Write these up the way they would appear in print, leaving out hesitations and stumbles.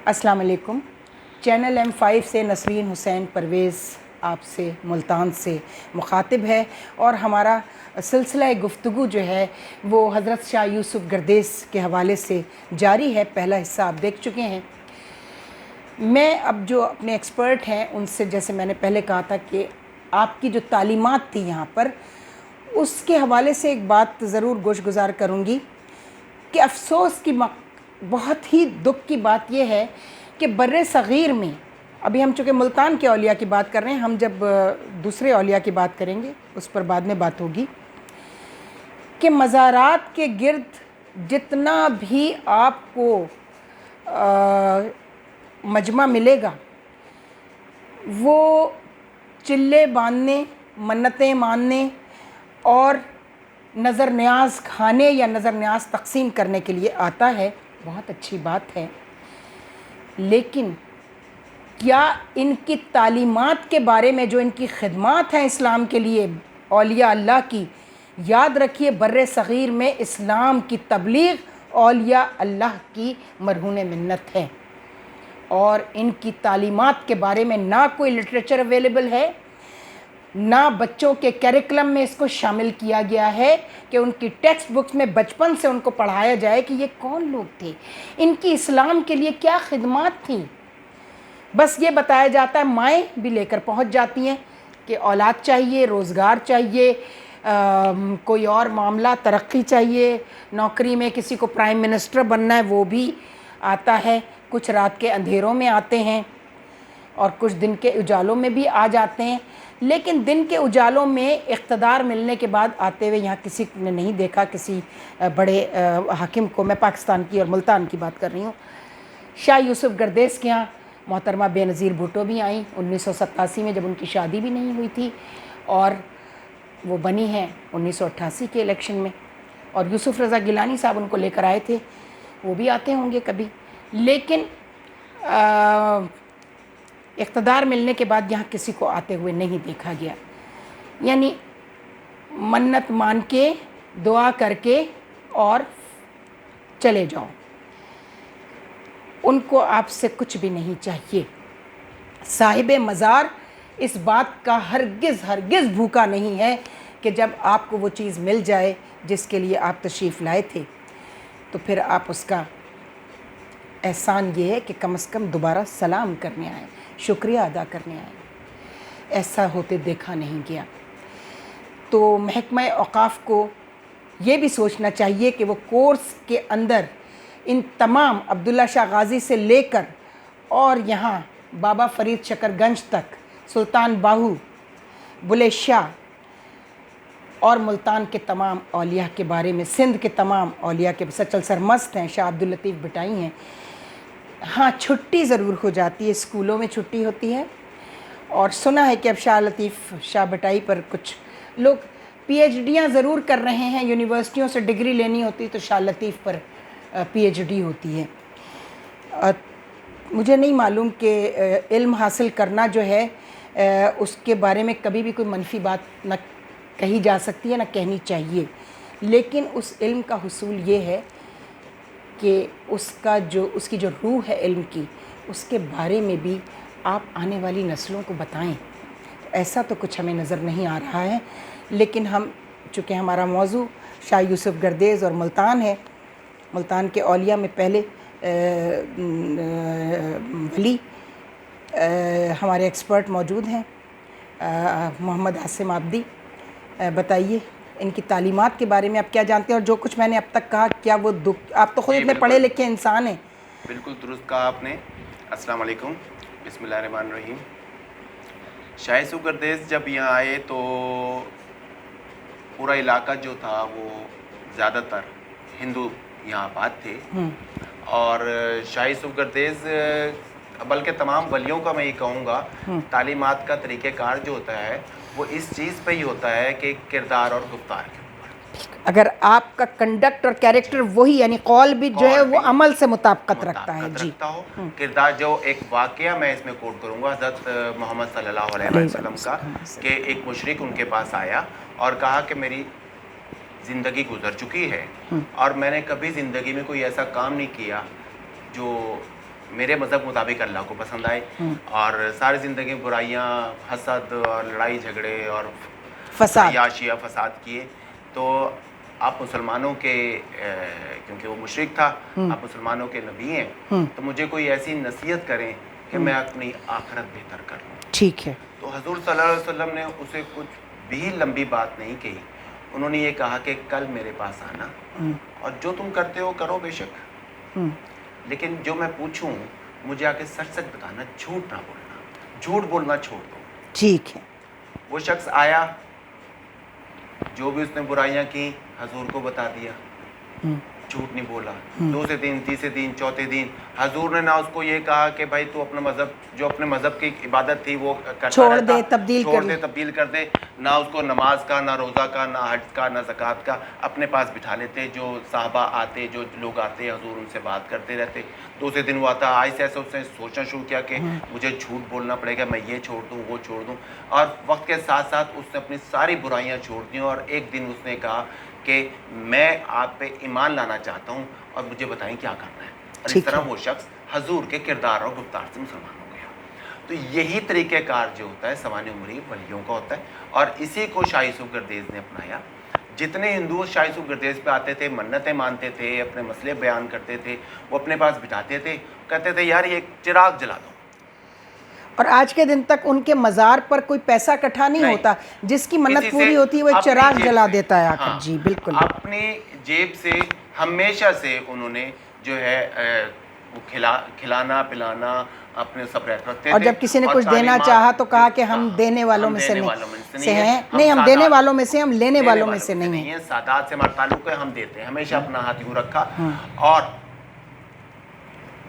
अस्सलाम वालेकुम। Channel M5 से नसरीन हुसैन परवेज़ आपसे मुल्तान से मुखातिब है और हमारा सिलसिला गुफ्तगू जो है वो हज़रत शाह यूसुफ़ गर्देस के हवाले से जारी है। पहला हिस्सा आप देख चुके हैं। मैं अब जो अपने एक्सपर्ट हैं उनसे, जैसे मैंने पहले कहा था कि आपकी जो तालीमात थी यहाँ पर, उसके हवाले से एक बात ज़रूर गोशगुजार करूँगी कि अफ़सोस की बहुत ही दुख की बात यह है कि बर्रे सग़ीर में, अभी हम चूँकि मुल्तान के औलिया की बात कर रहे हैं, हम जब दूसरे औलिया की बात करेंगे उस पर बाद में बात होगी, कि मज़ारात के गिर्द जितना भी आपको मजमा मिलेगा वो चिल्ले बांधने, मन्नतें मानने और नज़र न्याज खाने या नज़र न्याज तक़सीम करने के लिए आता है। बहुत अच्छी बात है, लेकिन क्या इनकी तालीमात के बारे में, जो इनकी खिदमात हैं इस्लाम के लिए औलिया अल्लाह की, याद रखिए बर्रे सग़ीर में इस्लाम की तबलीग औलिया अल्लाह की मरहून मिन्नत है और इनकी तालीमात के बारे में ना कोई लिटरेचर अवेलेबल है, ना बच्चों के करिकुलम में इसको शामिल किया गया है कि उनकी टेक्स्ट बुक्स में बचपन से उनको पढ़ाया जाए कि ये कौन लोग थे, इनकी इस्लाम के लिए क्या खिदमात थी। बस ये बताया जाता है, माएँ भी लेकर पहुंच जाती हैं कि औलाद चाहिए, रोज़गार चाहिए, कोई और मामला, तरक्की चाहिए, नौकरी में किसी को प्राइम मिनिस्टर बनना है वो भी आता है, कुछ रात के अंधेरों में आते हैं और कुछ दिन के उजालों में भी आ जाते हैं। लेकिन दिन के उजालों में इक़्तिदार मिलने के बाद आते हुए यहाँ किसी ने नहीं देखा, किसी बड़े हाकिम को। मैं पाकिस्तान की और मुल्तान की बात कर रही हूँ। शाह यूसुफ़ गर्देस के यहाँ मोहतरमा बेनज़ीर भुट्टो भी आई 1987 में, जब उनकी शादी भी नहीं हुई थी, और वो बनी हैं 1988 के इलेक्शन में, और यूसुफ़ रज़ा गिलानी साहब उनको लेकर आए थे, वो भी आते होंगे कभी। लेकिन इक़्तिदार मिलने के बाद यहाँ किसी को आते हुए नहीं देखा गया। यानी मन्नत मान के, दुआ करके और चले जाओ, उनको आपसे कुछ भी नहीं चाहिए। साहिब मज़ार इस बात का हरगिज़ भूखा नहीं है कि जब आपको वो चीज़ मिल जाए जिसके लिए आप तशरीफ़ लाए थे, तो फिर आप उसका एहसान ये है कि कम से कम दोबारा सलाम करने आए, शुक्रिया अदा करने आए। ऐसा होते देखा नहीं गया। तो महकमा औक़ाफ़ को ये भी सोचना चाहिए कि वो कोर्स के अंदर इन तमाम अब्दुल्ला शाह गाज़ी से लेकर और यहाँ बाबा फ़रीद शकरगंज तक, सुल्तान बाहू, बुले शाह और मुल्तान के तमाम औलिया के बारे में, सिंध के तमाम औलिया के, सचल सरमस्त हैं, शाह अब्दुल लतीफ़ भटाई हैं। हाँ, छुट्टी ज़रूर हो जाती है, स्कूलों में छुट्टी होती है, और सुना है कि अब शाह लतीफ़ शाह भटाई पर कुछ लोग PhDयाँ ज़रूर कर रहे हैं, यूनिवर्सिटियों से डिग्री लेनी होती तो शाह लतीफ़ पर PhD होती है। मुझे नहीं मालूम कि इल्म हासिल करना जो है उसके बारे में कभी भी कोई मनफी बात न कही जा सकती है, ना कहनी चाहिए, लेकिन उस इल्म का हुसूल ये है कि उसकी जो रूह है इल्म की, उसके बारे में भी आप आने वाली नस्लों को बताएं। ऐसा तो कुछ हमें नज़र नहीं आ रहा है। लेकिन हम, चूँकि हमारा मौजू शाह यूसुफ़ गर्देस और मुल्तान है, मुल्तान के औलिया में पहले वली हमारे एक्सपर्ट मौजूद हैं, मोहम्मद आसिम आब्दी। बताइए इनकी तालीमात के बारे में आप क्या जानते हैं, और जो कुछ मैंने अब तक कहा, क्या वो दुख, आप तो खुद इतने पढ़े लिखे इंसान हैं। बिल्कुल दुरुस्त कहा आपने। अस्सलाम वालेकुम, बिस्मिल्लाहिर्रहमानिर्रहीम। शाह यूसुफ़ गर्देस जब यहाँ आए तो पूरा इलाका जो था वो ज़्यादातर हिंदू यहाँ आबाद थे, और शाह यूसुफ़ गर्देस, बल्कि तमाम वलियों का मैं ये कहूँगा, तालीमात का तरीक़ेकार जो होता है वो इस चीज़ पे ही होता है कि किरदार और गुफ्तार के ऊपर। अगर आपका कंडक्ट और कैरेक्टर वही, यानी कौल भी जो है वो अमल से मुताबिकत रखता है, जी, किरदार। जो एक वाक़या मैं इसमें कोट करूँगा हज़रत मोहम्मद सल्लल्लाहु अलैहि वसल्लम का, कि एक मुशरिक उनके पास आया और कहा कि मेरी ज़िंदगी गुजर चुकी है और मैंने कभी ज़िंदगी में कोई ऐसा काम नहीं किया जो میرے مذہب کے مطابق اللہ کو پسند آئے اور ساری زندگی برائیاں، حسد اور لڑائی جھگڑے اور فساد، عیاشی یا فساد کیے، تو آپ مسلمانوں کے کیونکہ وہ مشرک تھا، آپ مسلمانوں کے نبی ہیں، تو مجھے کوئی ایسی نصیحت کریں کہ میں اپنی آخرت بہتر کر لوں۔ ٹھیک ہے۔ تو حضور صلی اللہ علیہ وسلم نے اسے کچھ بھی لمبی بات نہیں کہی، انہوں نے یہ کہا کہ کل میرے پاس آنا اور جو تم کرتے ہو کرو بے شک، لیکن جو میں پوچھوں مجھے آ کے سچ سچ بتانا، جھوٹ نہ بولنا، جھوٹ بولنا چھوڑ دو۔ ٹھیک ہے۔ وہ شخص آیا، جو بھی اس نے برائیاں کی حضور کو بتا دیا، جھوٹ نہیں بولا۔ دوسرے دن، تیسرے دن، چوتھے دن حضور نے نہ اس کو یہ کہا کہ بھائی تو اپنا مذہب، جو اپنے مذہب کی عبادت تھی وہ کرتا چھوڑ رہتا، دے، تبدیل چھوڑ کر دے، لے۔ تبدیل کر دے، نہ اس کو نماز کا، نہ روزہ کا، نہ حج کا، نہ زکوٰۃ کا، اپنے پاس بٹھا لیتے، جو صحابہ آتے، جو لوگ آتے حضور ان سے بات کرتے رہتے۔ دوسرے دن وہ آتا، ایسے ایسے اس نے سوچنا شروع کیا کہ مجھے جھوٹ بولنا پڑے گا، میں یہ چھوڑ دوں، وہ چھوڑ دوں، اور وقت کے ساتھ ساتھ اس نے اپنی ساری برائیاں چھوڑ دیں، اور ایک دن اس نے کہا کہ میں آپ پہ ایمان لانا چاہتا ہوں اور مجھے بتائیں کیا کرنا ہے، اور اس طرح وہ شخص حضور کے کردار اور گفتار سے مسلمان ہو گیا۔ تو یہی طریقہ کار جو ہوتا ہے سوانح عمری ولیوں کا ہوتا ہے، اور اسی کو شاہ یوسف گردیز نے اپنایا۔ جتنے ہندو شاہ یوسف گردیز پہ آتے تھے، منتیں مانتے تھے، اپنے مسئلے بیان کرتے تھے، وہ اپنے پاس بٹھاتے تھے، کہتے تھے یار یہ ایک چراغ جلا دو۔ اور آج کے دن تک ان کے مزار پر کوئی پیسہ اکٹھا نہیں ہوتا، جس کی منت پوری ہوتی ہے وہ ایک چراغ جلا دیتا ہے آ کر۔ جی بالکل، اپنی جیب سے ہمیشہ سے انہوں نے جو ہے کھلانا پلانا اپنے سب رکھتے تھے، اور جب کسی نے کچھ دینا چاہا تو کہا کہ ہم دینے والوں میں سے ہیں، نہیں ہم دینے والوں میں سے، ہم لینے والوں میں سے نہیں ہیں، سادات سے ہمارا تعلق ہے، ہم دیتے ہیں، ہمیشہ اپنا ہاتھ یوں رکھا۔ اور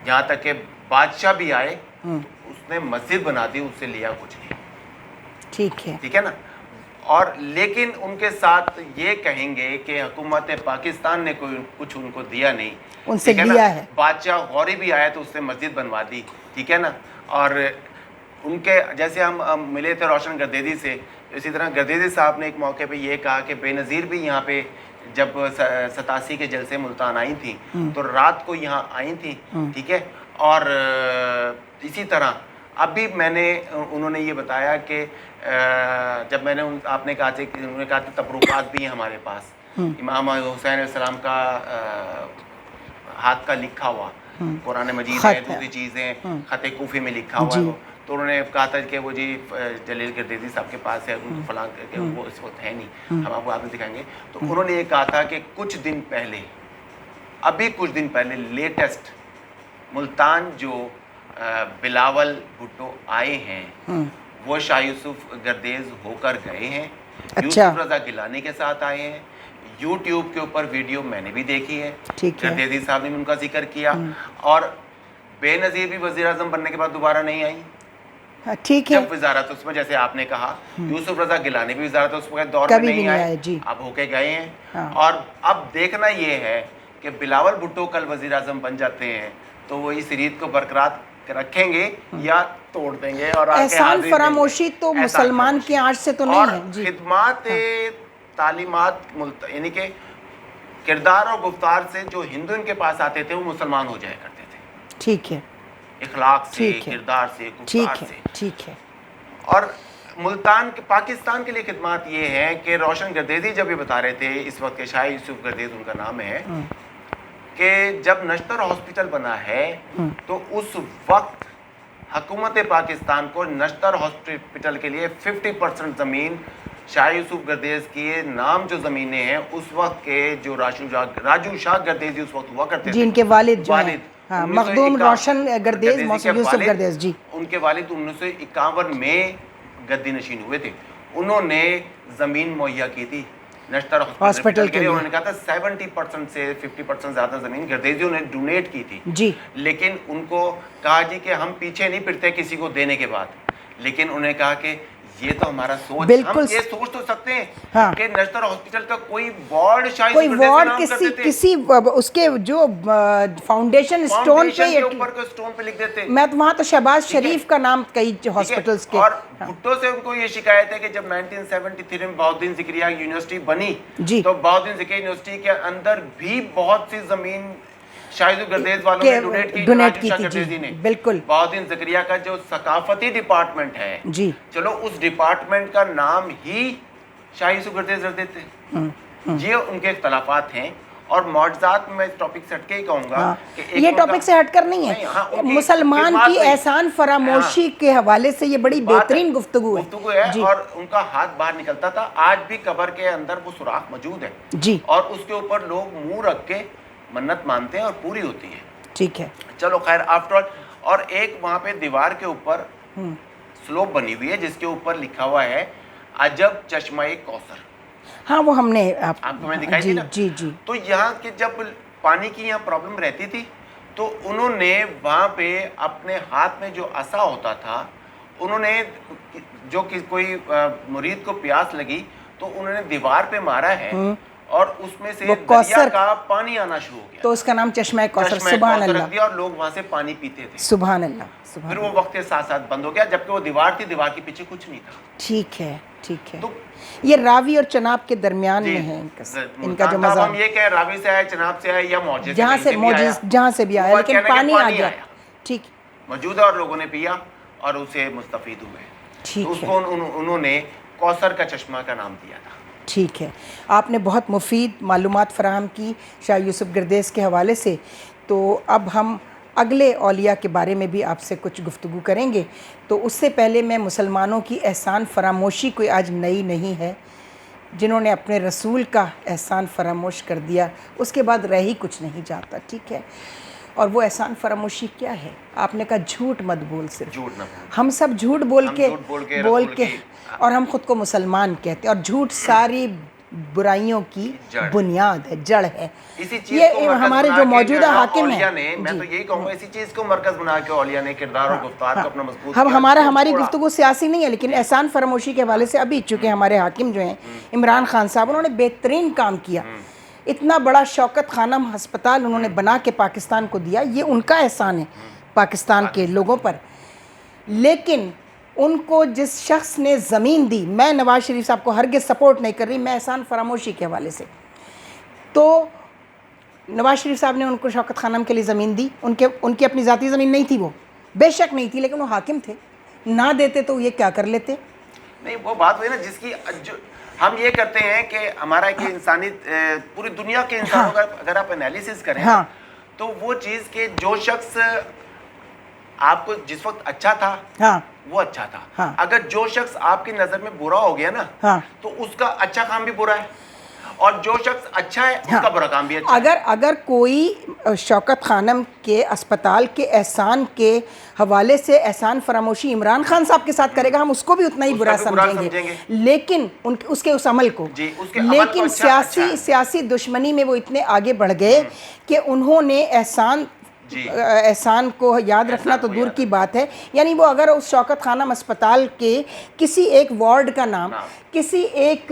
یہاں تک کہ بادشاہ بھی آئے اس نے مسجد بنا دی، اس سے لیا کچھ نہیں۔ ٹھیک ہے نا؟ اور لیکن ان کے ساتھ یہ کہیں گے کہ حکومت پاکستان نے کوئی کچھ ان کو دیا نہیں، ان سے لیا ہے۔ بادشاہ غوری بھی آیا تو اس سے مسجد بنوا دی، ٹھیک ہے نا؟ اور ان کے جیسے ہم ملے تھے روشن گردیزی سے، اسی طرح گردیزی صاحب نے ایک موقع پہ یہ کہا کہ بے نظیر بھی یہاں پہ جب 87 کے جلسے ملتان آئی تھیں تو رات کو یہاں آئی تھیں، ٹھیک ہے؟ اور اسی طرح اب بھی میں نے انہوں نے یہ بتایا کہ جب میں نے آپ نے کہا تھا کہ انہوں نے کہا تھا تبرکات بھی ہیں ہمارے پاس، امام حسین علیہ السلام کا ہاتھ کا لکھا ہوا قرآن مجید ہے، دوسری چیزیں خط کوفی میں لکھا ہوا ہے وہ، تو انہوں نے کہا تھا کہ وہ جی جلیل گردیزی صاحب کے پاس ہے، ان کو فلاں کہ وہ اس وقت ہے نہیں، ہم آپ کو بعد میں دکھائیں گے۔ تو انہوں نے یہ کہا تھا کہ کچھ دن پہلے، ابھی کچھ دن پہلے لیٹسٹ ملتان جو بلاول بھٹو آئے ہیں وہ شاہ یوسف گردیز ہو کر گئے ہیں، یوسف رضا گیلانی کے ساتھ آئے ہیں، یوٹیوب کے اوپر ویڈیو میں نے بھی دیکھی ہے، گردیزی صاحب نے بھی ان کا ذکر کیا، اور بے نظیر بھی وزیر اعظم بننے کے بعد دوبارہ نہیں آئی، ٹھیک ہے، جب وزارت اس میں جیسے آپ نے کہا یوسف رضا گیلانی بھی وزارت اس میں دور میں نہیں آئے، اب ہو کے گئے ہیں۔ اور اب دیکھنا یہ ہے کہ بلاول بھٹو کل وزیر اعظم بن جاتے ہیں تو وہ اس ریت کو برقرار رکھیں گے یا توڑ دیں گے، اور احسان فراموشی تو مسلمان کی آنچ سے تو نہیں ہے۔ اور خدمات تعلیمات یعنی کہ کردار اور گفتار سے جو ہندو ان کے پاس آتے تھے وہ مسلمان ہو جایا کرتے تھے، ٹھیک ہے، اخلاق سے، کردار سے، گفتار سے۔ ٹھیک ہے۔ اور ملتان کے پاکستان کے لیے خدمات یہ ہیں کہ روشن گردیزی جب یہ بتا رہے تھے، اس وقت کے شاہ یوسف گردیز ان کا نام ہے، کہ جب نشتر ہاسپٹل بنا ہے تو اس وقت حکومت پاکستان کو نشتر ہاسپٹل کے لیے 50% زمین شاہ یوسف گردیز کے نام جو زمینیں ہیں اس وقت کے جو راجو شاہ گردیزی اس وقت ہوا کرتے تھے، جن کے والد مخدوم روشن گردیز، یوسف گردیز جی، ان کے والد 1951 میں گدی نشین ہوئے تھے، انہوں نے زمین مہیا کی تھی نشتر ہاسپٹل کے لیے، انہوں نے کہا تھا 70% سے 50% زیادہ زمین گردیزیوں نے ڈونیٹ کی تھی جی، لیکن ان کو کہا جی کہ ہم پیچھے نہیں پھرتے کسی کو دینے کے بعد، لیکن انہوں نے کہا کہ یہ تو ہمارا سوچ، ہم یہ سوچ تو سکتے ہیں کہ نشتر ہاسپٹل کا کوئی وارڈ کوئی وارڈ کسی اس کے جو فاؤنڈیشن سٹون پہ لکھ دیتے، میں وہاں تو شہباز شریف کا نام کئی ہاسپٹلز کے، اور بھٹو سے ان کو یہ شکایت ہے کہ جب 1973 میں بہاؤالدین ذکریہ یونیورسٹی بنی تو بہاؤالدین ذکریہ یونیورسٹی کے اندر بھی بہت سی زمین शाह यूसुफ गर्देज वालों ने डोनेट की शाह थी गर्देज जी, ने। बिल्कुल। बहाउद्दीन ज़करिया का जो सकाफती डिपार्टमेंट है जी, चलो उस डिपार्टमेंट का नाम ही शाह यूसुफ गर्देज रख देते। ये उनके इख्तलाफात हैं और मुआवजात में टॉपिक से हटके ही कहूँगा कि ये टॉपिक से हटकर नहीं है, मुसलमान की एहसान फरामोशी के हवाले से ये बड़ी बेहतरीन गुफ्तगू है और उनका हाथ बाहर निकलता था। आज भी कब्र के अंदर वो सुराख मौजूद है जी, और उसके ऊपर लोग मुंह रख के मन्नत मानते हैं और पूरी होती है। ठीक है, चलो खैर, आफ्टर ऑल। और एक वहाँ पे दीवार के ऊपर स्लोप बनी हुई है जिसके ऊपर लिखा हुआ है अजब चश्मा-ए कौसर। हाँ, वो हमने आपको मैं दिखाई जी, थी ना। जी जी। तो यहाँ के जब पानी की यहाँ प्रॉब्लम रहती थी तो उन्होंने वहाँ पे अपने हाथ में जो असा होता था, उन्होंने जो कि कोई मुरीद को प्यास लगी तो उन्होंने दीवार पे मारा है और उसमें से दरिया का पानी आना शुरू हो गया, तो उसका नाम चश्मा कौसर। सुभान अल्लाह। दिया और लोग वहाँ से पानी पीते थे। सुभान अल्लाह, सुभान। फिर वो वक्त के साथ साथ बंद हो गया, जबकि वो दीवार थी, दीवार के पीछे कुछ नहीं था। ठीक है, ठीक है। तो ये रावी और चनाब के दरमियान में है इनका जो मज़ार। हम ये कह रावी से आया, चनाब से आया या मौजे जहाँ से भी आया, लेकिन पानी आ गया। ठीक, मौजूद है और लोगों ने पिया और उसे मुस्तफीद हुए। ठीक है, उसको उन्होंने कौसर का चश्मा का नाम दिया था। ठीक है, आपने बहुत मुफीद मालूमात फराहम की शाह यूसुफ गर्देज के हवाले से। तो अब हम अगले औलिया के बारे में भी आपसे कुछ गुफ्तगू करेंगे। तो उससे पहले मैं मुसलमानों की एहसान फरामोशी कोई आज नई नहीं है, जिन्होंने अपने रसूल का एहसान फरामोश कर दिया उसके बाद रह ही कुछ नहीं जाता। ठीक है, और वो एहसान फरामोशी क्या है? आपने कहा झूठ मत बोल, सिर्फ झूठ न बोल। हम सब झूठ बोल के और हम खुद को मुसलमान कहते हैं, और झूठ सारी बुराइयों की बुनियाद है, जड़ है। इसी चीज ये को हमारे जो मौजूदा हाकिम हैं, मैं तो यही कहूँगा, इसी चीज को मरकज बना के औलिया ने किरदार और गुफ्तार को अपना मजबूत हम हमारी गुफ्तगू सियासी नहीं है, लेकिन एहसान फरामोशी के हवाले से अभी चूँकि हमारे हाकिम जो हैं इमरान खान साहब, उन्होंने बेहतरीन काम किया। इतना बड़ा शौकत खानम हस्पताल उन्होंने बना के पाकिस्तान को दिया, ये उनका एहसान है पाकिस्तान के लोगों पर। लेकिन उनको जिस शख्स ने ज़मीन दी, मैं नवाज शरीफ साहब को हरगिज़ सपोर्ट नहीं कर रही, मैं एहसान फरामोशी के हवाले से, तो नवाज शरीफ साहब ने उनको शौकत खानम के लिए ज़मीन दी। उनकी अपनी ज़ाती ज़मीन नहीं थी, वो बेशक नहीं थी, लेकिन वो हाकिम थे, ना देते तो ये क्या कर लेते। नहीं, वो बात हुई ना जिसकी हम ये करते हैं कि हमारा कि इंसानी पूरी दुनिया के इंसानों का अगर आप एनालिसिस करें तो वो चीज़ के जो शख्स आपको जिस वक्त अच्छा था वो अच्छा था, अगर जो शख्स आपकी नज़र में बुरा हो गया ना तो उसका अच्छा काम भी बुरा है, और जो शख्स अच्छा है उसका बुरा काम भी अच्छा है। अगर कोई शौकत खानम के अस्पताल के एहसान के हवाले से एहसान फरामोशी इमरान खान साहब के साथ करेगा, हम उसको भी उतना ही बुरा समझेंगे, लेकिन उसके उस अमल को। लेकिन सियासी दुश्मनी में वो इतने आगे बढ़ गए कि उन्होंने एहसान को याद रखना तो दूर की बात है, यानी वो अगर उस शौकत खानम अस्पताल के किसी एक वार्ड का नाम, किसी एक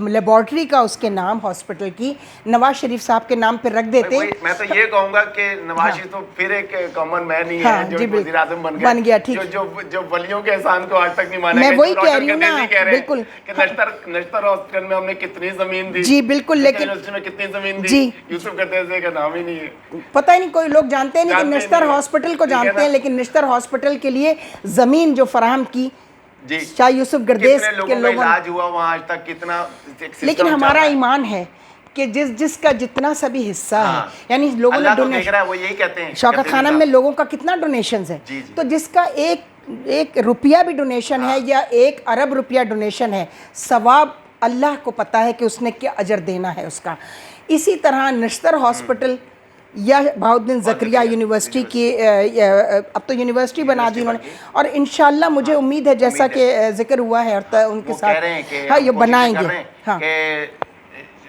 लेबॉर्ट्री का उसके नाम, हॉस्पिटल की नवाज शरीफ साहब के नाम पे रख देते। मैं तो ये कहूँगा कि नवाज शरीफ तो फिर एक कॉमन मैन ही है जो वज़ीर आज़म बन गया। ठीक, जो वलियों के एहसान को आज तक नहीं माना। मैं वही कह रही हूँ ना, बिल्कुल, नश्तर हॉस्पिटल में हमने कितनी जमीन दी जी, बिल्कुल, लेकिन में कितनी जमीन दी, यूसुफ गर्देज का नाम ही नहीं है, पता ही नहीं, कोई लोग जानते हैं नहीं कि नश्तर हॉस्पिटल को जानते हैं, लेकिन नश्तर हॉस्पिटल के लिए ज़मीन जो फराहम की शाह यूसुफ गर्देज के लोगों इलाज हुआ वहाँ आज तक कितना। लेकिन हमारा ईमान है कि जिसका जितना सभी हिस्सा है, यानी लोगों ने डोनेशन, वो यही कहते हैं शौकत खानम में लोगों का कितना डोनेशंस है, तो जिसका एक रुपया भी डोनेशन है या 1 अरब रुपया डोनेशन है, सवाब अल्लाह को पता है कि उसने क्या अजर देना है उसका। इसी तरह नश्तर हॉस्पिटल या बहाउद्दीन ज़करिया यूनिवर्सिटी की, अब तो यूनिवर्सिटी बना दी उन्होंने, और इंशाल्लाह मुझे उम्मीद है जैसा कि जिक्र हुआ है और उनके साथ हाँ ये बनाएंगे, हाँ,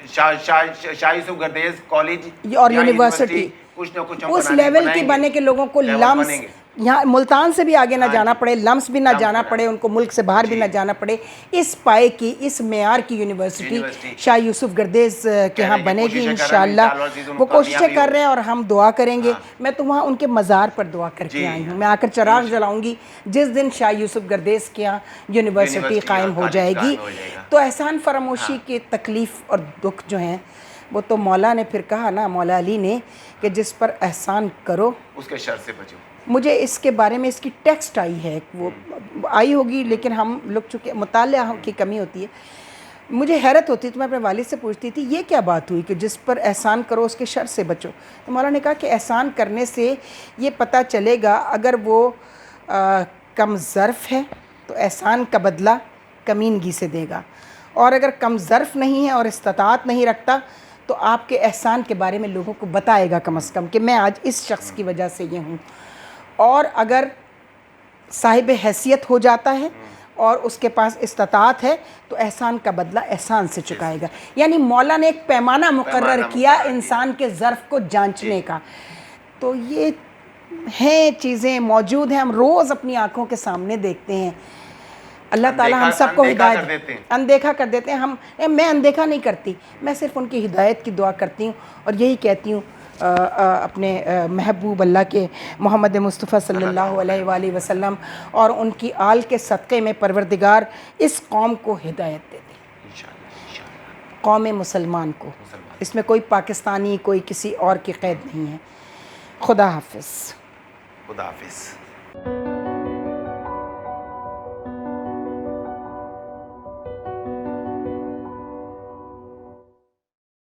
शाह यूसुफ गर्देज कॉलेज और यूनिवर्सिटी कुछ न कुछ उस लेवल की बने के लोगों को लम्स यहाँ मुल्तान से भी आगे ना जाना पड़े, लम्स भी ना जाना पड़े, उनको मुल्क से बाहर भी ना जाना पड़े, इस पाए की, इस मेयार की यूनिवर्सिटी शाह यूसुफ गर्देज के यहाँ बनेगी इंशाअल्लाह। वो कोशिशें कर रहे हैं और हम दुआ करेंगे। मैं तो वहाँ उनके मज़ार पर दुआ करके आई हूँ, मैं आकर चराग जलाऊँगी जिस दिन शाह यूसुफ गर्देज के यहाँ यूनिवर्सिटी कायम हो जाएगी। तो एहसान फरामोशी की तकलीफ़ और दुख जो हैं وہ تو مولا نے پھر کہا نا، مولا علی نے، کہ جس پر احسان کرو اس کے شر سے بچو. مجھے اس کے بارے میں اس کی ٹیکسٹ آئی ہے، وہ آئی ہوگی لیکن ہم لوگ چونکہ مطالعہ کی کمی ہوتی ہے، مجھے حیرت ہوتی تو میں اپنے والد سے پوچھتی تھی یہ کیا بات ہوئی کہ جس پر احسان کرو اس کے شر سے بچو. تو مولا نے کہا کہ احسان کرنے سے یہ پتہ چلے گا اگر وہ کم ظرف ہے تو احسان کا بدلہ کمینگی سے دے گا، اور اگر کم ظرف نہیں ہے اور استطاعت نہیں رکھتا تو آپ کے احسان کے بارے میں لوگوں کو بتائے گا کم از کم کہ میں آج اس شخص کی وجہ سے یہ ہوں. اور اگر صاحب حیثیت ہو جاتا ہے اور اس کے پاس استطاعت ہے تو احسان کا بدلہ احسان سے چکائے گا. یعنی مولا نے ایک پیمانہ مقرر کیا انسان کے ظرف کو جانچنے کا. تو یہ ہیں چیزیں موجود ہیں، ہم روز اپنی آنکھوں کے سامنے دیکھتے ہیں. اللہ تعالیٰ ہم سب کو ہدایت اندیکھا کر دیتے ہیں. میں اندیکھا نہیں کرتی، میں صرف ان کی ہدایت کی دعا کرتی ہوں اور یہی کہتی ہوں اپنے محبوب اللہ کے محمد مصطفیٰ صلی اللہ علیہ وآلہ وسلم اور ان کی آل کے صدقے میں پروردگار اس قوم کو ہدایت دے دے، قوم مسلمان کو. اس میں کوئی پاکستانی کوئی کسی اور کی قید نہیں ہے. خدا حافظ. خدا حافظ.